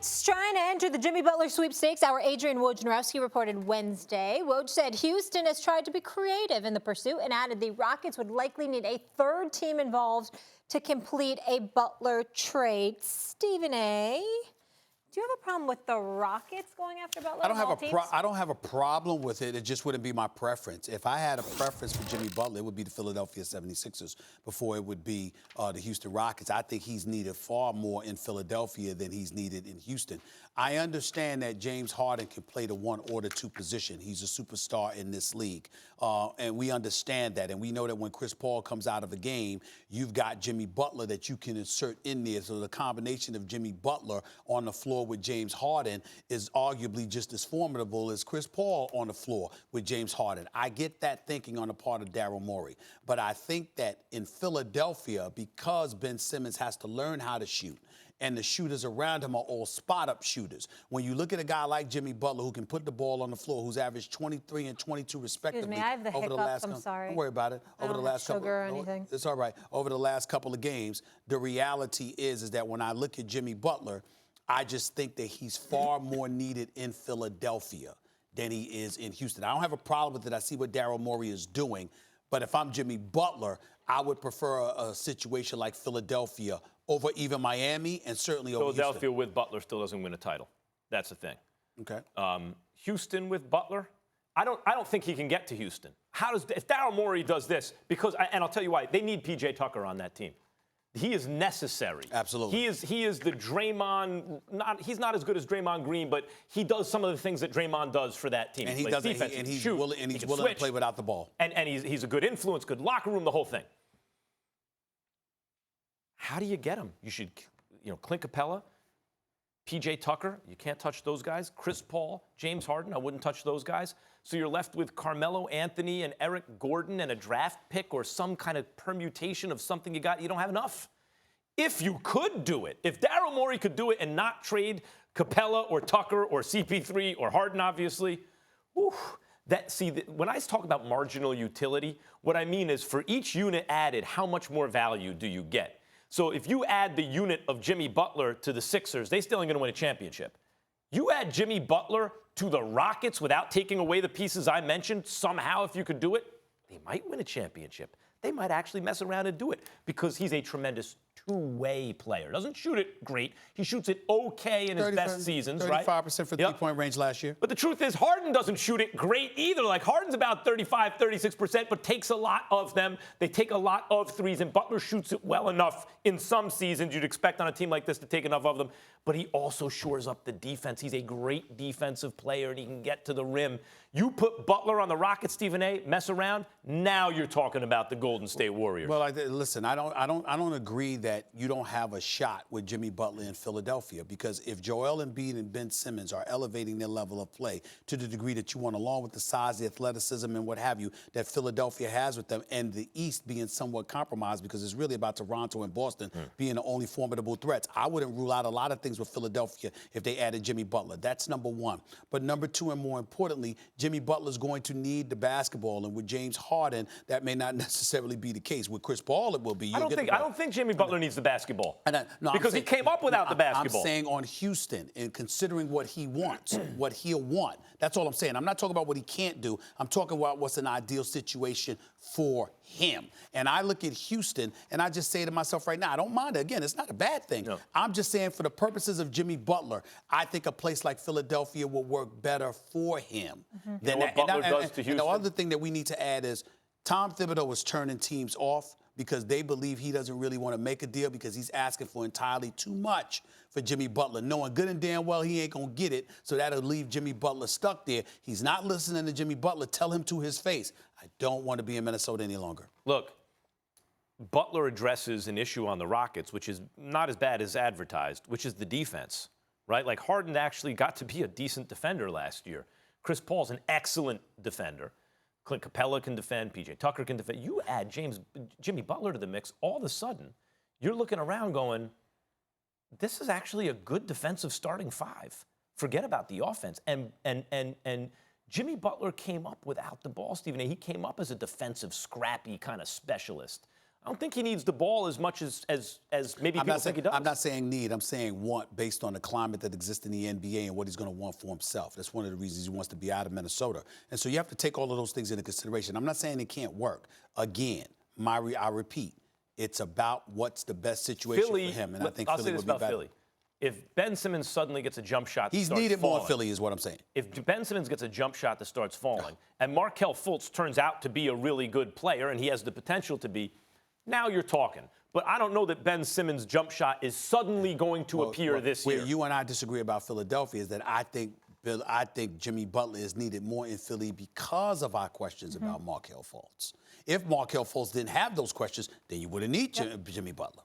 Nuggets trying to enter the Jimmy Butler sweepstakes. Our Adrian Wojnarowski reported Wednesday. Woj said Houston has tried to be creative in the pursuit and added the Rockets would likely need a third team involved to complete a Butler trade. Stephen A., do you have a problem with the Rockets going after Butler? I don't have a problem with it. It just wouldn't be my preference. If I had a preference for Jimmy Butler, it would be the Philadelphia 76ers before it would be the Houston Rockets. I think he's needed far more in Philadelphia than he's needed in Houston. I understand that James Harden can play the 1 or the 2 position. He's a superstar in this league. And we understand that. And we know that when Chris Paul comes out of a game, you've got Jimmy Butler that you can insert in there. So the combination of Jimmy Butler on the floor with James Harden is arguably just as formidable as Chris Paul on the floor with James Harden. I get that thinking on the part of Daryl Morey. But I think that in Philadelphia, because Ben Simmons has to learn how to shoot, and the shooters around him are all spot-up shooters. When you look at a guy like Jimmy Butler who can put the ball on the floor, who's averaged 23 and 22 respectively. Excuse me, I have the over hiccups, the last I'm sorry. Don't worry about it. Over the last couple or anything. It's all right. Over the last couple of games, the reality is that when I look at Jimmy Butler, I just think that he's far more needed in Philadelphia than he is in Houston. I don't have a problem with it. I see what Daryl Morey is doing. But if I'm Jimmy Butler, I would prefer a situation like Philadelphia over even Miami and certainly over Philadelphia Houston. with Butler still doesn't win a title. That's the thing. Okay. Houston with Butler, I don't think he can get to Houston. If Daryl Morey does this, and I'll tell you why, they need P.J. Tucker on that team. He is necessary. Absolutely. He is the Draymond. He's not as good as Draymond Green, but he does some of the things that Draymond does for that team. And he's willing to play without the ball. And he's a good influence, good locker room, the whole thing. How do you get him? You should, Clint Capella, P.J. Tucker. You can't touch those guys. Chris Paul, James Harden. I wouldn't touch those guys. So you're left with Carmelo Anthony and Eric Gordon and a draft pick or some kind of permutation of something you got. You don't have enough. If you could do it, if Daryl Morey could do it and not trade Capella or Tucker or CP3 or Harden, obviously, when I talk about marginal utility, what I mean is for each unit added, how much more value do you get? So if you add the unit of Jimmy Butler to the Sixers, they still ain't going to win a championship. You add Jimmy Butler to the Rockets without taking away the pieces I mentioned, somehow if you could do it, they might win a championship. They might actually mess around and do it because he's a tremendous two-way player. Doesn't shoot it great. He shoots it okay in his best seasons, 35% right? 35% for three-point range last year. But the truth is Harden doesn't shoot it great either. Like Harden's about 35, 36%, but takes a lot of them. They take a lot of threes, and Butler shoots it well enough in some seasons. You'd expect on a team like this to take enough of them. But he also shores up the defense. He's a great defensive player, and he can get to the rim. You put Butler on the Rockets, Stephen A., mess around, now you're talking about the Golden State Warriors. Well, listen, I don't agree that you don't have a shot with Jimmy Butler in Philadelphia, because if Joel Embiid and Ben Simmons are elevating their level of play to the degree that you want, along with the size, the athleticism, and what have you that Philadelphia has with them, and the East being somewhat compromised because it's really about Toronto and Boston being the only formidable threats, I wouldn't rule out a lot of things with Philadelphia if they added Jimmy Butler. That's number one. But number two, and more importantly, Jimmy Butler's going to need the basketball, and with James Harden, that may not necessarily be the case. With Chris Paul, it will be. I don't think Jimmy Butler needs the basketball. Because he came up without the basketball. I'm saying on Houston, and considering what he wants, what he'll want. That's all I'm saying. I'm not talking about what he can't do. I'm talking about what's an ideal situation for him. And I look at Houston, and I just say to myself right now, I don't mind it. Again, it's not a bad thing. No. I'm just saying for the purposes of Jimmy Butler, I think a place like Philadelphia will work better for him. Than what Butler does to Houston. And the other thing that we need to add is Tom Thibodeau is turning teams off because they believe he doesn't really want to make a deal because he's asking for entirely too much for Jimmy Butler, knowing good and damn well he ain't going to get it, so that'll leave Jimmy Butler stuck there. He's not listening to Jimmy Butler. Tell him to his face, I don't want to be in Minnesota any longer. Look, Butler addresses an issue on the Rockets, which is not as bad as advertised, which is the defense, right? Like Harden actually got to be a decent defender last year. Chris Paul's an excellent defender. Clint Capella can defend. P.J. Tucker can defend. You add Jimmy Butler to the mix, all of a sudden, you're looking around going, this is actually a good defensive starting five. Forget about the offense. And Jimmy Butler came up without the ball, Stephen A. He came up as a defensive, scrappy kind of specialist. I don't think he needs the ball as much as maybe people think he does. I'm not saying need. I'm saying want based on the climate that exists in the NBA and what he's going to want for himself. That's one of the reasons he wants to be out of Minnesota. And so you have to take all of those things into consideration. I'm not saying it can't work. Again, I repeat, it's about what's the best situation for him. And I think I'll Philly say this would be about better. Philly. If Ben Simmons suddenly gets a jump shot that He's starts needed falling, more in Philly is what I'm saying. If Ben Simmons gets a jump shot that starts falling, and Markelle Fultz turns out to be a really good player, and he has the potential to be, now you're talking. But I don't know that Ben Simmons' jump shot is suddenly going to appear this year. Where you and I disagree about Philadelphia is that I think Jimmy Butler is needed more in Philly because of our questions about Markelle Fultz. If Markelle Fultz didn't have those questions, then you wouldn't need Jimmy Butler.